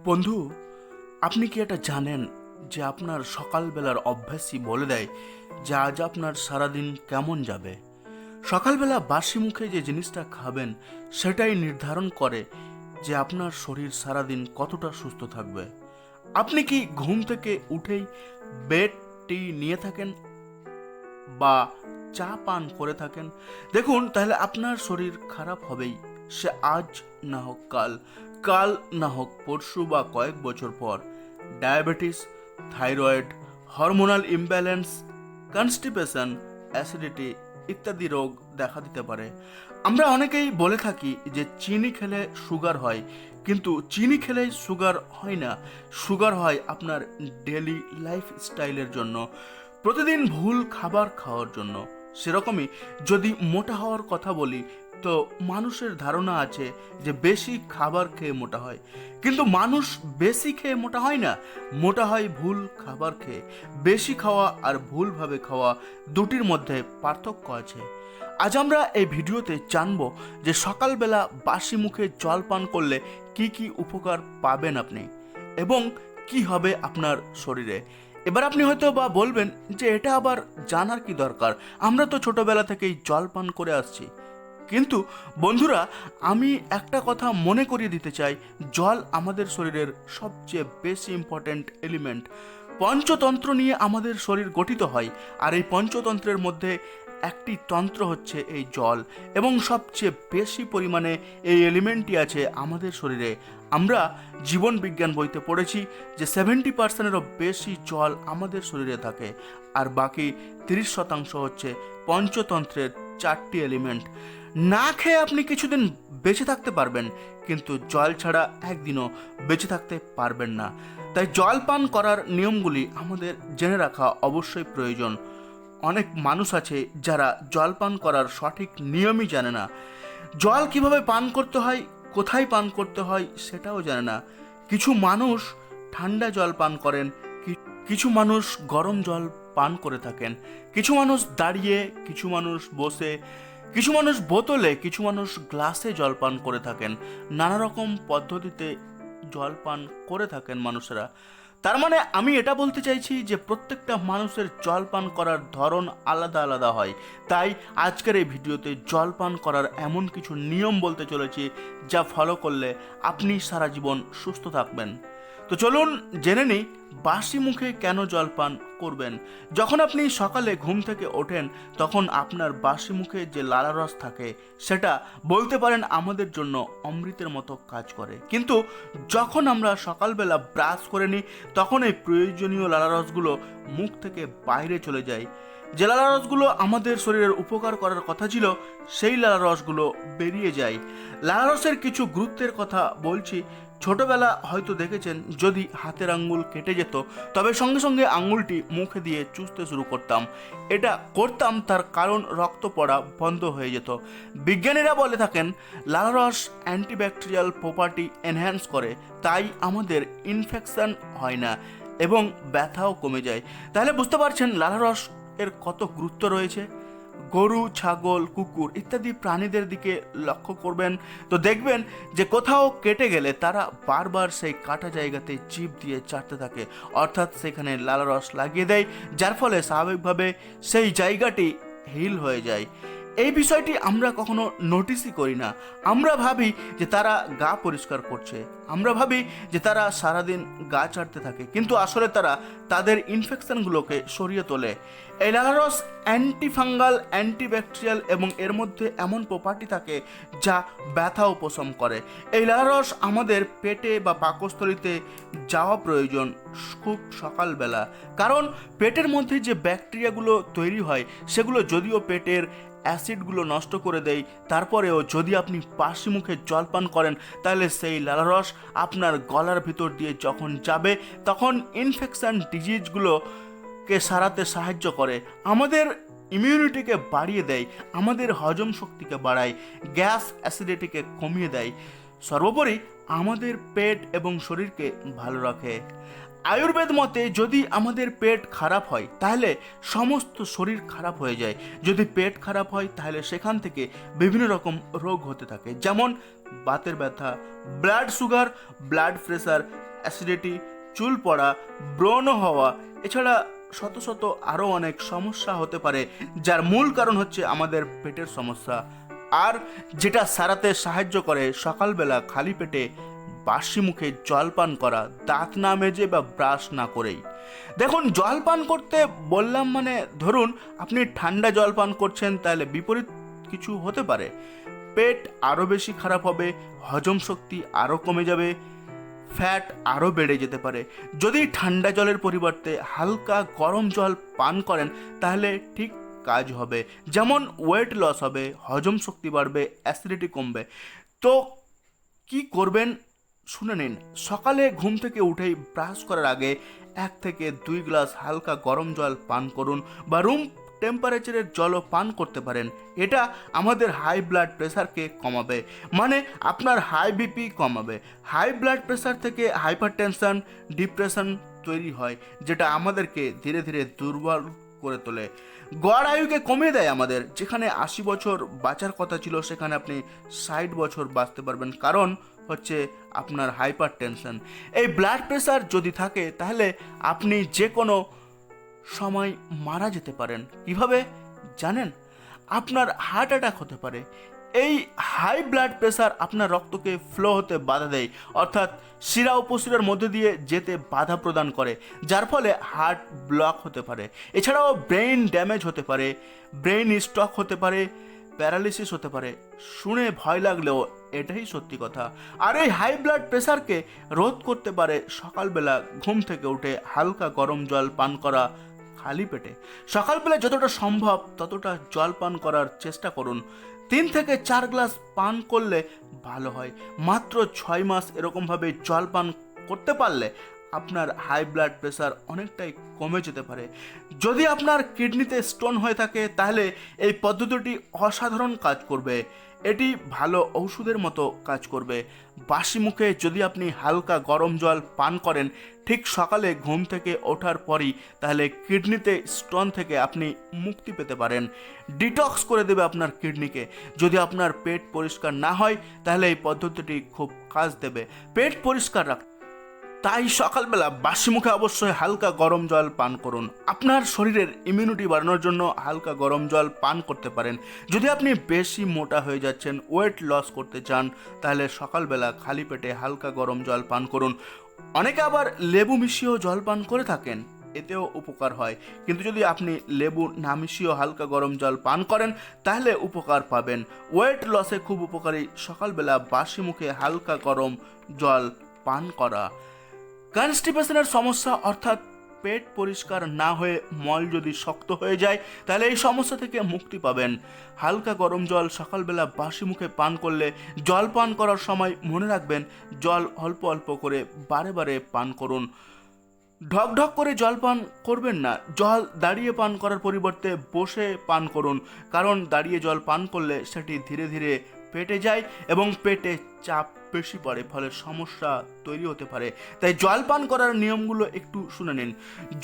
বন্ধু, আপনি কি এটা জানেন যে আপনার সকালবেলার অভ্যাসই বলে দেয় যে আজ আপনার সারাদিন কেমন যাবে? সকালবেলা বাসি মুখে যে জিনিসটা খাবেন সেটাই নির্ধারণ করে যে আপনার শরীর সারাদিন কতটা সুস্থ থাকবে। আপনি কি ঘুম থেকে উঠেই বেড টি নিয়ে থাকেন বা চা পান করে থাকেন? দেখুন, তাহলে আপনার শরীর খারাপ হবেই। সে আজ না হোক কাল, কাল না হোক পরশু বা কয়েক বছর পর। Diabetes, thyroid, hormonal imbalance, constipation, acidity ইত্যাদি রোগ দেখা দিতে পারে। আমরা অনেকেই বলে থাকি যে চিনি খেলে সুগার হয়, কিন্তু চিনি খেলেই সুগার হয় না। সুগার হয় আপনার ডেলি লাইফ স্টাইলের জন্য, প্রতিদিন ভুল খাবার খাওয়ার জন্য। সেরকমই যদি মোটা হওয়ার কথা বলি, তো মানুষের ধারণা আছে যে বেশি খাবার খেয়ে মোটা হয়, কিন্তু মানুষ বেশি খেয়ে মোটা হয় না, মোটা হয় ভুল খাবার খেয়ে। বেশি খাওয়া আর ভুলভাবে খাওয়া দুটির মধ্যে পার্থক্য আছে। আজ আমরা এই ভিডিওতে জানবো যে সকালবেলা বাসি মুখে জল পান করলে কি কি উপকার পাবেন আপনি, এবং কি হবে আপনার শরীরে। এবার আপনি হয়তো বা বলবেন যে এটা আবার জানার কি দরকার, আমরা তো ছোটবেলা থেকেই জল পান করে আসছি। কিন্তু বন্ধুরা, আমি একটা কথা মনে করিয়ে দিতে চাই, জল আমাদের শরীরের সবচেয়ে বেশি ইম্পর্ট্যান্ট এলিমেন্ট। পঞ্চতন্ত্র নিয়ে আমাদের শরীর গঠিত হয়, আর এই পঞ্চতন্ত্রের মধ্যে একটি তন্ত্র হচ্ছে এই জল, এবং সবচেয়ে বেশি পরিমাণে এই এলিমেন্টটি আছে আমাদের শরীরে। আমরা জীবন বিজ্ঞান বইতে পড়েছি যে 70%-এরও বেশি জল আমাদের শরীরে থাকে, আর বাকি 30% হচ্ছে পঞ্চতন্ত্রের 4টি এলিমেন্ট। না খেয়ে আপনি কিছুদিন বেঁচে থাকতে পারবেন, কিন্তু জল ছাড়া একদিনও বেঁচে থাকতে পারবেন না। তাই জল পান করার নিয়মগুলি আমাদের জেনে রাখা অবশ্যই প্রয়োজন। অনেক মানুষ আছে যারা জল পান করার সঠিক নিয়মই জানে না। জল কিভাবে পান করতে হয়, কোথায় পান করতে হয় সেটাও জানে না। কিছু মানুষ ঠান্ডা জল পান করেন, কিছু মানুষ গরম জল পান করে থাকেন, কিছু মানুষ দাঁড়িয়ে, কিছু মানুষ বসে, কিছু মানুষ বোতলে, কিছু মানুষ গ্লাসে জল পান করে থাকেন। নানা রকম পদ্ধতিতে জল পান করে থাকেন মানুষেরা। তার মানে আমি এটা বলতে চাইছি যে প্রত্যেকটা মানুষের জল পান করার ধরন আলাদা আলাদা হয়। তাই আজকের এই ভিডিওতে জল পান করার এমন কিছু নিয়ম বলতে চলেছি যা ফলো করলে আপনি সারা জীবন সুস্থ থাকবেন। তো চলুন জেনে নিই বাসি মুখে কেন জল পান করবেন। যখন আপনি সকালে ঘুম থেকে ওঠেন, তখন আপনার বাসি মুখে যে লালারস থাকে সেটা বলতে পারেন আমাদের জন্য অমৃতের মতো কাজ করে। কিন্তু যখন আমরা সকালবেলা ব্রাশ করে নিই, তখন এই প্রয়োজনীয় লালারসগুলো মুখ থেকে বাইরে চলে যায়। যে লালারসগুলো আমাদের শরীরের উপকার করার কথা ছিল, সেই লালারসগুলো বেরিয়ে যায়। লালারসের কিছু গুরুত্বের কথা বলছি। ছোটবেলা হয়তো দেখেছেন, যদি হাতের আঙ্গুল কেটে যেত তবে সঙ্গে সঙ্গে আঙ্গুলটি মুখে দিয়ে চুষতে শুরু করতাম। এটা করতাম তার কারণ রক্ত পড়া বন্ধ হয়ে যেত। বিজ্ঞানীরা বলে থাকেন লালারস অ্যান্টিব্যাকটেরিয়াল প্রপার্টি এনহ্যান্স করে, তাই আমাদের ইনফেকশন হয় না এবং ব্যথাও কমে যায়। তাহলে বুঝতে পারছেন লালারস এর কত গুরুত্ব রয়েছে। গরু, ছাগল, কুকুর ইত্যাদি প্রাণীদের দিকে লক্ষ্য করবেন তো দেখবেন যে কোথাও কেটে গেলে তারা বারবার সেই কাটা জায়গাতে জিভ দিয়ে চাটতে থাকে, অর্থাৎ সেখানে লালারস লাগিয়ে দেয়, যার ফলে স্বাভাবিকভাবে সেই জায়গাটি হিল হয়ে যায়। এই বিষয়টি আমরা কখনো নোটিসই করি না। আমরা ভাবি যে তারা গা পরিষ্কার করছে, আমরা ভাবি যে তারা সারাদিন গা চাটতে থাকে, কিন্তু আসলে তারা তাদের ইনফেকশনগুলোকে সরিয়ে তোলে। এই লালারস অ্যান্টিফাঙ্গাল, অ্যান্টিব্যাকটেরিয়াল এবং এর মধ্যে এমন প্রপার্টি থাকে যা ব্যথা উপশম করে। এই লালারস আমাদের পেটে বা পাকস্থলীতে যাওয়া প্রয়োজন খুব সকালবেলা, কারণ পেটের মধ্যে যে ব্যাকটেরিয়াগুলো তৈরি হয় সেগুলো যদিও পেটের অ্যাসিডগুলো নষ্ট করে দেয়, তারপরেও যদি আপনি বাসি মুখে জল পান করেন তাহলে সেই লালারস আপনার গলার ভিতর দিয়ে যখন যাবে, তখন ইনফেকশন ডিজিজগুলোকে সারাতে সাহায্য করে, আমাদের ইমিউনিটিকে বাড়িয়ে দেয়, আমাদের হজম শক্তিকে বাড়ায়, গ্যাস অ্যাসিডিটিকে কমিয়ে দেয়, সর্বোপরি আমাদের পেট এবং শরীরকে ভালো রাখে। আয়ুর্বেদ মতে যদি আমাদের পেট খারাপ হয় তাহলে সমস্ত শরীর খারাপ হয়ে যায়। যদি পেট খারাপ হয় তাহলে সেখান থেকে বিভিন্ন রকম রোগ হতে থাকে, যেমন বাতের ব্যথা, blood sugar, blood pressure, acidity, চুল পড়া, ব্রণ হওয়া, এছাড়া শত শত আরও অনেক সমস্যা হতে পারে, যার মূল কারণ হচ্ছে আমাদের পেটের সমস্যা। আর যেটা সারাতে সাহায্য করে সকালবেলা খালি পেটে বাসি মুখে জল পান করা, দাঁত না মেজে বা ব্রাশ না করেই। দেখুন, জল পান করতে বললাম মানে ধরুন আপনি ঠান্ডা জল পান করছেন, তাহলে বিপরীত কিছু হতে পারে। পেট আরও বেশি খারাপ হবে, হজম শক্তি আরও কমে যাবে, ফ্যাট আরও বেড়ে যেতে পারে। যদি ঠান্ডা জলের পরিবর্তে হালকা গরম জল পান করেন তাহলে ঠিক কাজ হবে, যেমন ওয়েট লস হবে, হজম শক্তি বাড়বে, অ্যাসিডিটি কমবে। তো কি করবেন শুনে নিন। সকালে ঘুম থেকে উঠেই ব্রাশ করার আগে 1 থেকে 2 গ্লাস হালকা গরম জল পান করুন, বা রুম টেম্পারেচারের জলও পান করতে পারেন। এটা আমাদের হাই ব্লাড প্রেশারকে কমাবে, মানে আপনার হাই বিপি কমাবে। হাই ব্লাড প্রেশার থেকে হাইপারটেনশন, ডিপ্রেশন তৈরি হয়, যেটা আমাদেরকে ধীরে ধীরে দুর্বল করে তোলে। গড় আয়ুকে কমিয়ে দেয় আমাদের। যেখানে 80 বছর বাঁচার কথা ছিল সেখানে আপনি 60 বছর বাঁচতে পারবেন, কারণ হচ্ছে আপনার হাইপার টেনশন। এই ব্লাড প্রেশার যদি থাকে তাহলে আপনি যে কোনো সময় মারা যেতে পারেন। কিভাবে জানেন? আপনার হার্ট অ্যাটাক হতে পারে। এই হাই ব্লাড প্রেশার আপনার রক্তকে ফ্লো হতে বাধা দেয়, অর্থাৎ শিরা উপশিরার মধ্যে দিয়ে যেতে বাধা প্রদান করে, যার ফলে হার্ট ব্লক হতে পারে। এছাড়াও ব্রেইন ড্যামেজ হতে পারে, ব্রেইন স্ট্রোক হতে পারে, প্যারালিসিস হতে পারে। শুনে ভয় লাগলেও এটাই সত্যি কথা। আর এই হাই ব্লাড প্রেশারকে রোধ করতে পারে সকালবেলা ঘুম থেকে উঠে হালকা গরম জল পান করা খালি পেটে। সকালবেলা যতটা সম্ভব ততটা জল পান করার চেষ্টা করুন। 3 থেকে 4 গ্লাস পান করলে ভালো হয়। মাত্র 6 মাস এরকমভাবে জল পান করতে পারলে আপনার হাই ব্লাড প্রেশার অনেকটাই কমে যেতে পারে। যদি আপনার কিডনিতে স্টোন হয়ে থাকে তাহলে এই পদ্ধতিটি অসাধারণ কাজ করবে। এটি ভালো ঔষধের মতো কাজ করবে। বাসি মুখে যদি আপনি হালকা গরম জল পান করেন ঠিক সকালে ঘুম থেকে ওঠার পরই, তাহলে কিডনিতে স্টোন থেকে আপনি মুক্তি পেতে পারেন। ডিটক্স করে দেবে আপনার কিডনিকে। যদি আপনার পেট পরিষ্কার না হয় তাহলে এই পদ্ধতিটি খুব কাজ দেবে। পেট পরিষ্কার রাখ, তাই সকালবেলা বাসি মুখে অবশ্যই হালকা গরম জল পান করুন। আপনার শরীরের ইমিউনিটি বাড়ানোর জন্য হালকা গরম জল পান করতে পারেন। যদি আপনি বেশি মোটা হয়ে যাচ্ছেন, ওয়েট লস করতে চান, তাহলে সকালবেলা খালি পেটে হালকা গরম জল পান করুন। অনেকে আবার লেবু মিশিয়েও জল পান করে থাকেন, এতেও উপকার হয়। কিন্তু যদি আপনি লেবু না মিশিয়েও হালকা গরম জল পান করেন তাহলে উপকার পাবেন। ওয়েট লসে খুব উপকারী সকালবেলা বাসি মুখে হালকা গরম জল পান করা। কনস্টিপেশনের সমস্যা, অর্থাৎ পেট পরিষ্কার না হয়ে মল যদি শক্ত হয়ে যায় তাহলে এই সমস্যা থেকে মুক্তি পাবেন। হালকা গরম জল সকালবেলা বাসি মুখে পান করলে জল পান করার সময় মনে রাখবেন জল অল্প অল্প করে বারে বারে পান করুন। ঢক ঢক করে জল পান করবেন না। জল দাঁড়িয়ে পান করার পরিবর্তে বসে পান করুন, কারণ দাঁড়িয়ে জল পান করলে সেটি ধীরে ধীরে পেটে যায় এবং পেটে চাপ বেশি পড়ে, ফলে সমস্যা তৈরি হতে পারে। তাই জল পান করার নিয়মগুলো একটু শুনে নিন।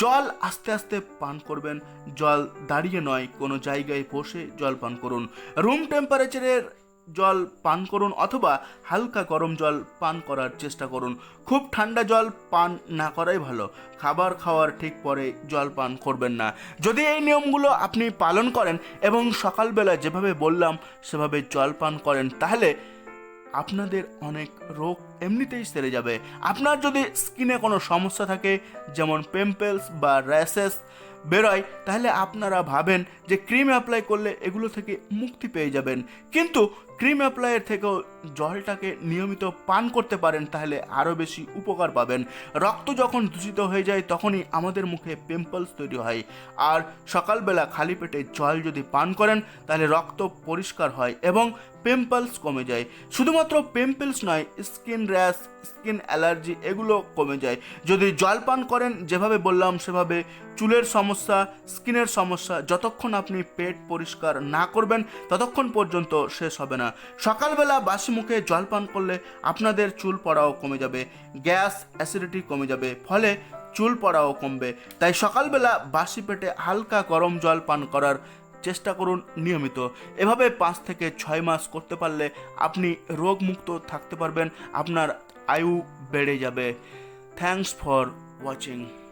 জল আস্তে আস্তে পান করবেন। জল দাঁড়িয়ে নয়, কোনো জায়গায় বসে জল পান করুন। রুম টেম্পারেচারের জল পান করুন অথবা হালকা গরম জল পান করার চেষ্টা করুন। খুব ঠান্ডা জল পান না করাই ভালো। খাবার খাওয়ার ঠিক পরে জল পান করবেন না। যদি এই নিয়মগুলো আপনি পালন করেন এবং সকালবেলা যেভাবে বললাম সেভাবে জল পান করেন তাহলে আপনাদের অনেক রোগ এমনিতেই সেরে যাবে। আপনার যদি স্কিনে কোনো সমস্যা থাকে, যেমন পিম্পলস বা র্যাশেস বেরোয়, তাহলে আপনারা ভাবেন যে ক্রিম অ্যাপ্লাই করলে এগুলো থেকে মুক্তি পেয়ে যাবেন। কিন্তু ক্রিম অ্যাপ্লাইয়ের থেকেও জলটাকে নিয়মিত পান করতে পারেন তাহলে আরও বেশি উপকার পাবেন। রক্ত যখন দূষিত হয়ে যায় তখনই আমাদের মুখে পিম্পলস তৈরি হয়। আর সকালবেলা খালি পেটে জল যদি পান করেন তাহলে রক্ত পরিষ্কার হয় এবং পিম্পলস কমে যায়। শুধুমাত্র পিম্পলস নয়, স্কিন র্যাশ, স্কিন অ্যালার্জি এগুলো কমে যায় যদি জল পান করেন। যেভাবে বললাম সেভাবে চুলের সমস্যা, স্কিনের সমস্যা যতক্ষণ আপনি পেট পরিষ্কার না করবেন ততক্ষণ পর্যন্ত শেষ হবে না। সকালবেলা বাসি মুখে জল পান করলে আপনাদের চুল পড়াও কমে যাবে, গ্যাস অ্যাসিডিটি কমে যাবে, ফলে চুল পড়াও কমবে। তাই সকালবেলা বাসি পেটে হালকা গরম জল পান করার চেষ্টা করুন নিয়মিত। এভাবে 5 থেকে 6 মাস করতে পারলে আপনি রোগমুক্ত থাকতে পারবেন, আপনার আয়ু বেড়ে যাবে। Thanks for watching.